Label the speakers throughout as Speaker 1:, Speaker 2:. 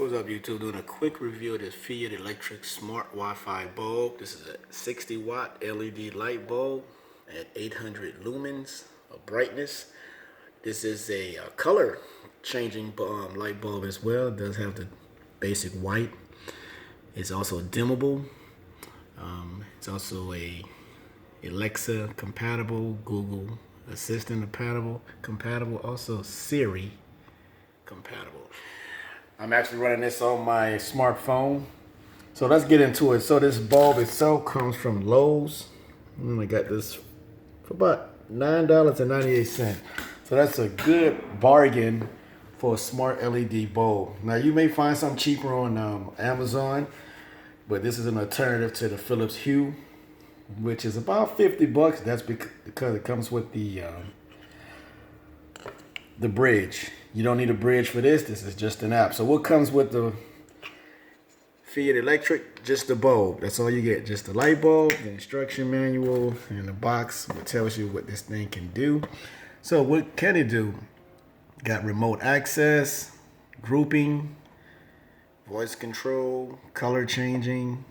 Speaker 1: What's up, YouTube? Doing a quick review of this Feit electric smart Wi-Fi bulb. This is a 60 watt LED light bulb at 800 lumens of brightness. This is a color changing light bulb as well. It does have the basic white. It's also dimmable. It's also a Alexa compatible, Google Assistant compatible, also Siri compatible. I'm actually running this on my smartphone. So let's get into it. So this bulb itself comes from Lowe's. And I got this for about $9.98. So that's a good bargain for a smart LED bulb. Now you may find some cheaper on Amazon, but this is an alternative to the Philips Hue, which is about 50 bucks. That's because it comes with the bridge. You don't need a bridge for this. This is just an app. So what comes with the Feit electric? Just the bulb. That's all you get. Just the light bulb, the instruction manual, and the box that tells you what this thing can do. So what can it do? Got remote access, grouping, voice control, color changing,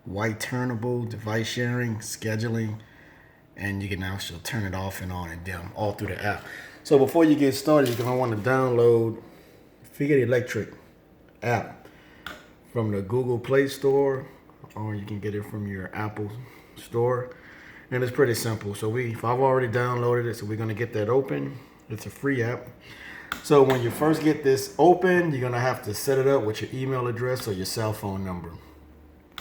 Speaker 1: white turnable, device sharing, scheduling, and you can also turn it off and on and dim all through the app. So before you get started, you're going to want to download Feit Electric app from the Google Play Store, or you can get it from your Apple Store. And it's pretty simple. So I've already downloaded it, so we're going to get that open. It's a free app. So when you first get this open, you're going to have to set it up with your email address or your cell phone number.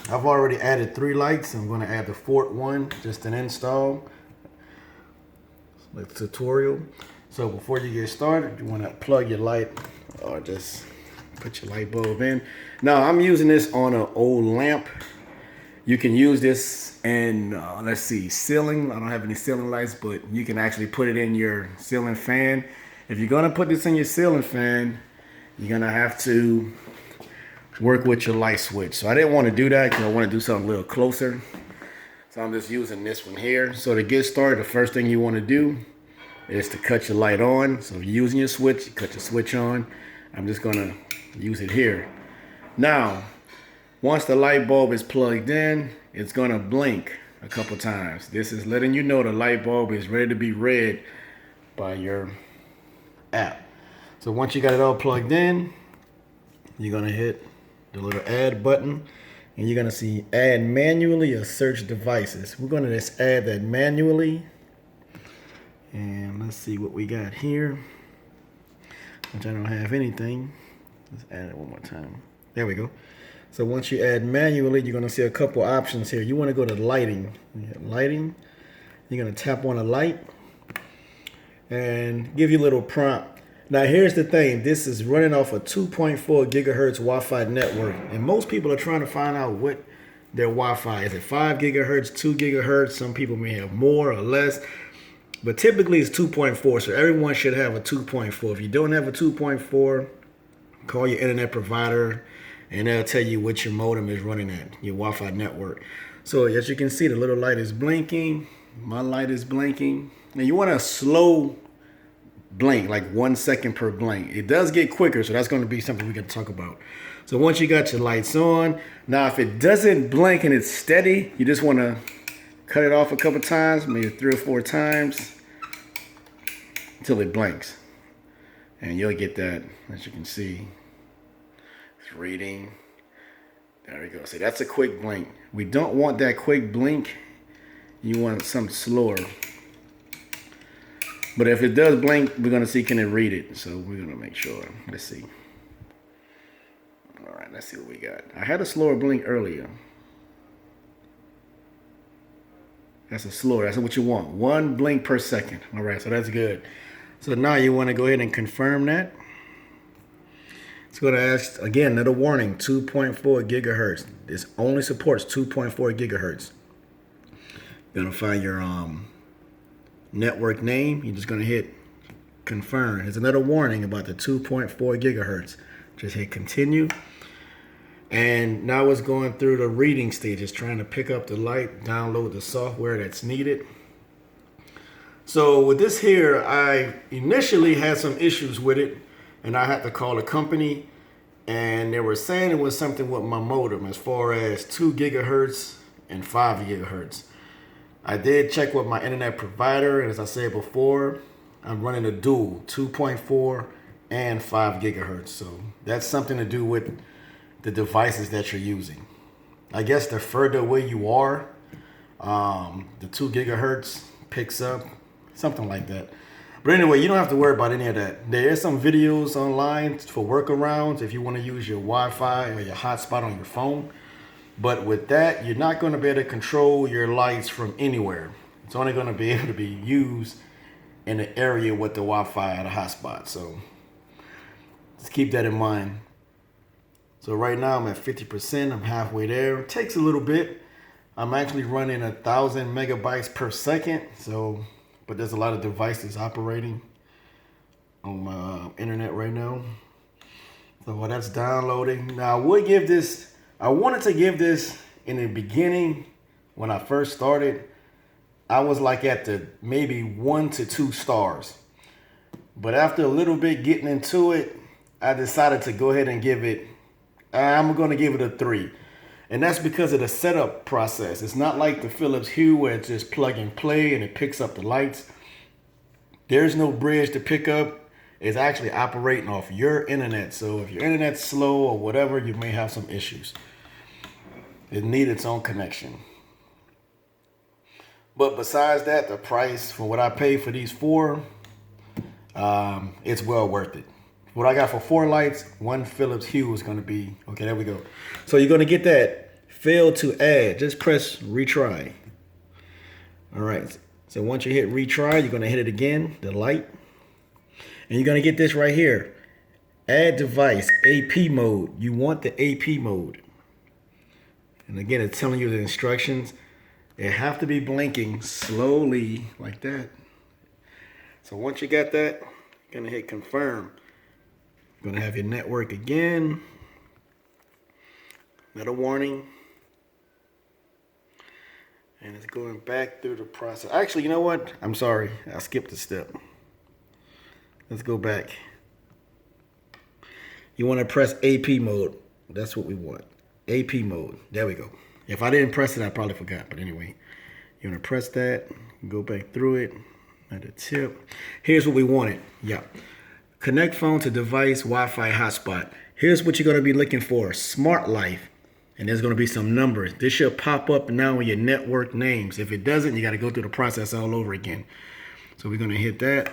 Speaker 1: I've already added 3 lights. I'm going to add the 4th one, just an install, like tutorial. So before you get started, you want to plug your light or just put your light bulb in. Now I'm using this on an old lamp. You can use this in, let's see, ceiling. I don't have any ceiling lights, but you can actually put it in your ceiling fan. If you're going to put this in your ceiling fan, you're going to have to work with your light switch. So I didn't want to do that because I want to do something a little closer. So I'm just using this one here. So to get started, the first thing you want to do is to cut your light on. So if you're using your switch, you cut your switch on. I'm just going to use it here. Now, once the light bulb is plugged in, it's going to blink a couple times. This is letting you know the light bulb is ready to be read by your app. So once you got it all plugged in, you're going to hit the little add button, and you're going to see add manually or search devices. We're going to just add that manually. And let's see what we got here, which I don't have anything. Let's add it one more time. There we go. So once you add manually, you're going to see a couple options here. You want to go to lighting. Lighting. You're going to tap on a light and give you a little prompt. Now here's the thing. This is running off a 2.4 gigahertz Wi-Fi network. And most people are trying to find out what their Wi-Fi is. Is it 5 gigahertz, 2 gigahertz? Some people may have more or less. But typically it's 2.4, so everyone should have a 2.4. If you don't have a 2.4, call your internet provider, and they'll tell you what your modem is running at, your Wi-Fi network. So as you can see, the little light is blinking. My light is blinking. Now you want a slow blink, like 1 second per blink. It does get quicker, so that's going to be something we're going to talk about. So once you got your lights on, now if it doesn't blink and it's steady, you just want to cut it off a couple times, maybe 3 or 4 times, until it blinks. And you'll get that, as you can see. It's reading. There we go. See, that's a quick blink. We don't want that quick blink. You want something slower. But if it does blink, we're going to see, can it read it? So we're going to make sure. Let's see. All right, let's see what we got. I had a slower blink earlier. That's a slower. That's what you want. 1 blink per second. All right, so that's good. So now you want to go ahead and confirm that. It's going to ask, again, another warning, 2.4 gigahertz. This only supports 2.4 gigahertz. You're going to find your network name. You're just going to hit confirm. There's another warning about the 2.4 gigahertz. Just hit continue. And now it's going through the reading stage. It's trying to pick up the light, download the software that's needed. So with this here, I initially had some issues with it, and I had to call a company And they were saying it was something with my modem as far as 2 gigahertz and 5 gigahertz. I did check with my internet provider, and as I said before, I'm running a dual 2.4 and 5 gigahertz. So that's something to do with the devices that you're using. I guess the further away you are, the 2 gigahertz picks up, something like that. But anyway, you don't have to worry about any of that. There is some videos online for workarounds if you want to use your Wi-Fi or your hotspot on your phone. But with that, you're not going to be able to control your lights from anywhere. It's only going to be able to be used in the area with the Wi-Fi or the hotspot. So just keep that in mind. So right now I'm at 50%. I'm halfway there. It takes a little bit. I'm actually running 1,000 megabytes per second. But there's a lot of devices operating on my internet right now. So while that's downloading, now I wanted to give this in the beginning when I first started. I was like at the maybe 1 to 2 stars. But after a little bit getting into it, I decided to go ahead and I'm going to give it a 3. And that's because of the setup process. It's not like the Philips Hue where it's just plug and play and it picks up the lights. There's no bridge to pick up. It's actually operating off your internet. So if your internet's slow or whatever, you may have some issues. It needs its own connection. But besides that, the price for what I paid for these 4, it's well worth it. What I got for 4 lights, 1 Philips Hue is going to be, okay, there we go. So you're going to get that failed to add. Just press retry. All right. So once you hit retry, you're going to hit it again, the light. And you're going to get this right here. Add device, AP mode. You want the AP mode. And again, it's telling you the instructions. It have to be blinking slowly like that. So once you got that, you're going to hit confirm. You're going to have your network again. Another warning. And it's going back through the process. Actually, you know what? I'm sorry. I skipped a step. Let's go back. You want to press AP mode. That's what we want. AP mode. There we go. If I didn't press it, I probably forgot. But anyway, you want to press that. Go back through it. Another tip. Here's what we wanted. Yeah. Connect phone to device Wi-Fi hotspot. Here's what you're going to be looking for. Smart Life. And there's going to be some numbers. This should pop up now in your network names. If it doesn't, you got to go through the process all over again. So we're going to hit that.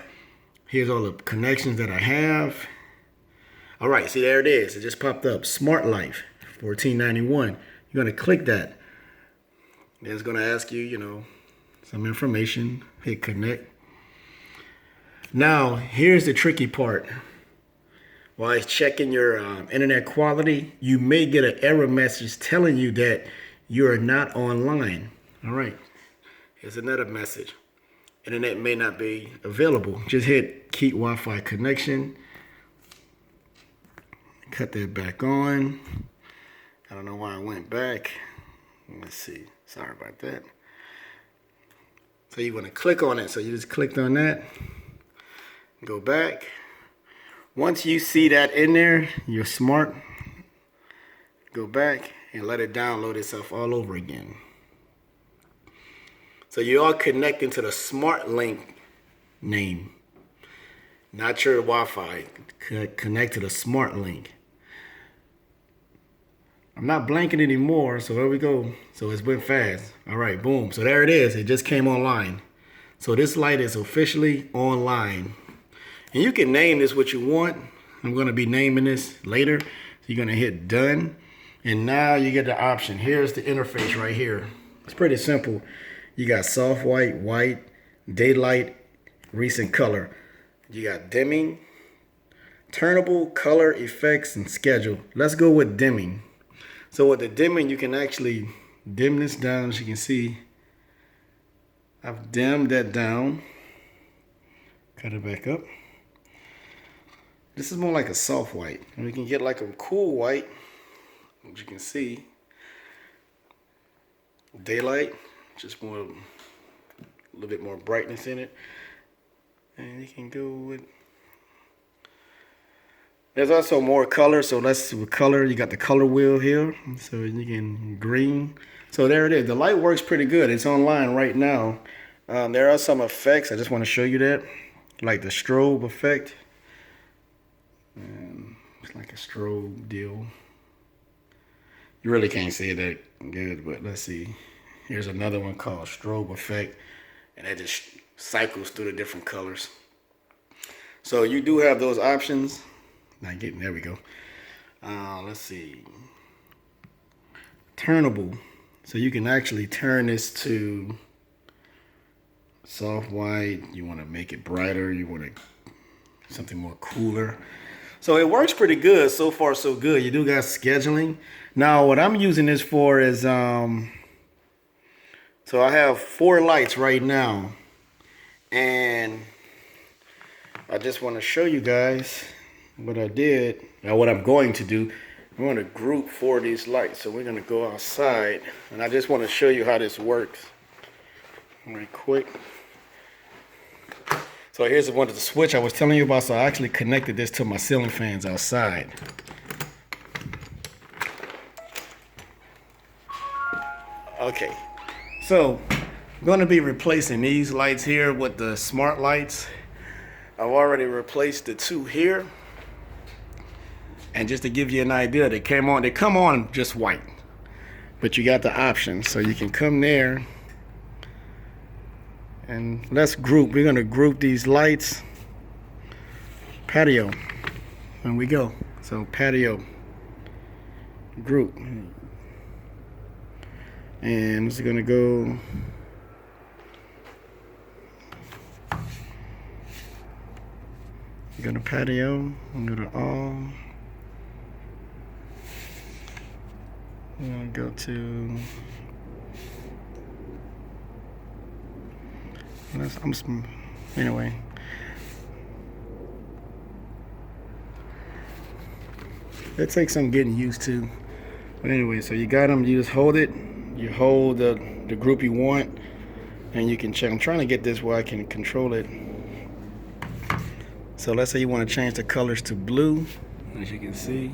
Speaker 1: Here's all the connections that I have. All right, see, there it is. It just popped up. Smart Life, $14.91. You're going to click that. Then it's going to ask you, some information. Hit connect. Now, here's the tricky part. While it's checking your internet quality, you may get an error message telling you that you're not online. All right, here's another message. Internet may not be available. Just hit keep Wi-Fi connection. Cut that back on. I don't know why I went back. Let's see. Sorry about that. So you're going to click on it. So you just clicked on that. Go back. Once you see that in there, you're smart. Go back and let it download itself all over again. So you are connecting to the Smart Link name, not your Wi-Fi. Connect to the Smart Link. I'm not blanking anymore, so there we go. So it's went fast. All right, boom. So there it is. It just came online. So this light is officially online. And you can name this what you want. I'm going to be naming this later. So you're going to hit done. And now you get the option. Here's the interface right here. It's pretty simple. You got soft white, daylight, recent color. You got dimming, turnable, color, effects, and schedule. Let's go with dimming. So with the dimming, you can actually dim this down. As you can see, I've dimmed that down. Cut it back up. This is more like a soft white. And we can get like a cool white, as you can see. Daylight, just more, a little bit more brightness in it. And you can go with There's also more color. So let's see what color. You got the color wheel here. So you can green. So there it is. The light works pretty good. It's online right now. There are some effects. I just want to show you that. Like the strobe effect. It's like a strobe deal. You really can't see it that good, but let's see. Here's another one called strobe effect. And that just cycles through the different colors. So you do have those options. There we go. Let's see. Turnable. So you can actually turn this to soft white. You want to make it brighter. You want something more cooler. So it works pretty good. So far, so good. You do got scheduling. Now, what I'm using this for is, so I have 4 lights right now. And I just want to show you guys what I did. Now, what I'm going to do, I'm going to group 4 of these lights. So we're going to go outside. And I just want to show you how this works right quick. So here's the one of the switch I was telling you about. So I actually connected this to my ceiling fans outside. Okay, so I'm going to be replacing these lights here with the smart lights. I've already replaced the 2 here. And just to give you an idea, they come on just white. But you got the option, so you can come there. And let's group. We're going to group these lights. Patio. And we go. So patio. Group. And it's going to go. Go to patio. And go to all. I'm going to go to. Anyway. It takes some getting used to. But anyway, so you got them, you just hold it. You hold the group you want. And you can check. I'm trying to get this where I can control it. So let's say you want to change the colors to blue. As you can see,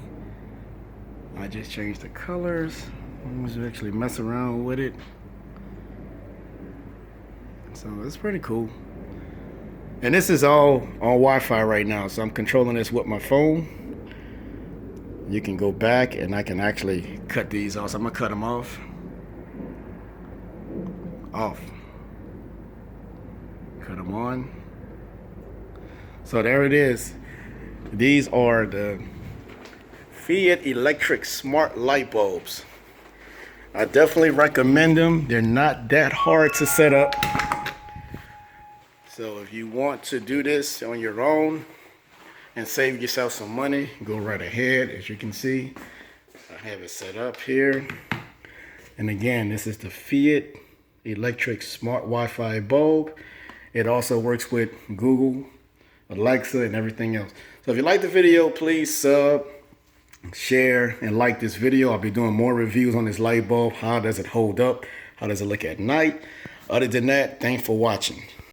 Speaker 1: I just changed the colors. I'm going to actually mess around with it. So it's pretty cool. And this is all on Wi-Fi right now. So I'm controlling this with my phone. You can go back and I can actually cut these off. So I'm going to cut them off. Cut them on. So there it is. These are the Feit electric smart light bulbs. I definitely recommend them. They're not that hard to set up. So if you want to do this on your own and save yourself some money, go right ahead. As you can see, I have it set up here. And again, this is the Feit electric smart Wi-Fi bulb. It also works with Google, Alexa, and everything else. So if you like the video, please sub, share, and like this video. I'll be doing more reviews on this light bulb. How does it hold up? How does it look at night? Other than that, thanks for watching.